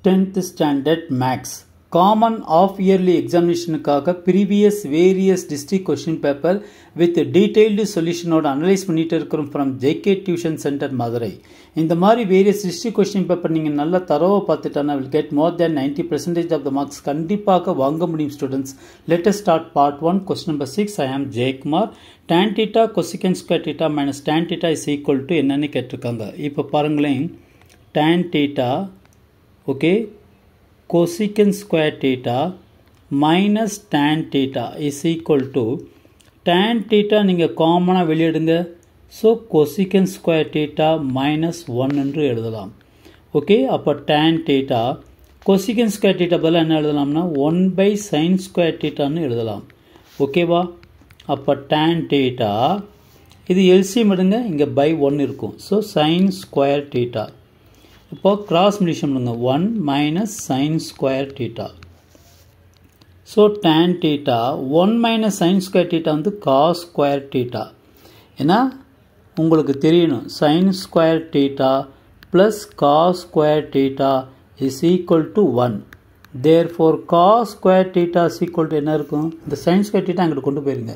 10th standard max common half yearly examination காக previous various district question paper with detailed solution ஓட analyze பண்ணிட்டு இருக்கிறோம் from JK Tuition Center Madurai. இந்த மாதிரி various district question paper நீங்க நல்லா தரவா பார்த்துட்டானா will get more than 90% of the marks கண்டிப்பாக வாங்க முடியும் students. Let us start part 1 question number 6. I am J Kumar. Tan theta cosecant square theta minus tan theta is equal to என்னன்னு கேட்டிருக்காங்க. இப்போ பாருங்களேன் tan theta okay cosecant square theta minus tan theta is equal to tan theta நீங்க காமனா வெளியிடுங்க. so cosecant square theta minus 1 என்று எழுதலாம். Okay அப்ப tan theta cosecant square theta பதிலா என்ன எழுதலாம்னா 1 by sin square theta ன்னு எழுதலாம். ஓகேவா? அப்ப tan theta இது LCM எடுங்க, இங்க by 1 இருக்கும். so sin square theta இப்போ cross multiplication பண்ணுங்க 1 minus sin square theta. so tan theta 1 minus sin square theta வந்து cos square theta. ஏன்னா உங்களுக்கு தெரியணும் sin square theta plus cos square theta is equal to 1. therefore cos square theta is equal to என்ன இருக்கும்? இந்த sin square theta அங்கிட்டு கொண்டு போயிருங்க.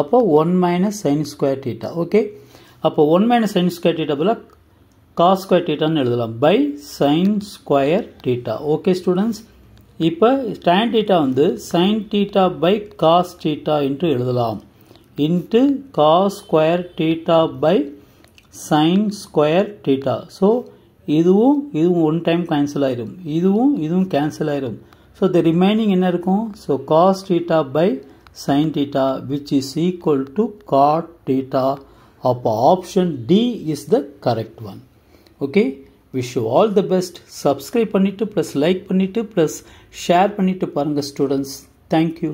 அப்போ 1 minus sin square theta. Okay அப்போ 1 minus sin square theta பதிலா cos square theta ன்னு எழுதலாம் by sin square theta. okay students, இப்போ tan theta வந்து sin theta by cos theta என்று எழுதலாம் into cos square theta by sin square theta. so இதுவும் one time cancel ஆயிரும், இதுவும் cancel ஆயிரும். so the remaining என்ன இருக்கும்? so cos theta by sin theta which is equal to cot theta. அப்போ option D is the correct one. okay, wish you all the best. subscribe பண்ணிட்டு plus like பண்ணிட்டு plus share பண்ணிட்டு பாருங்க students. thank you.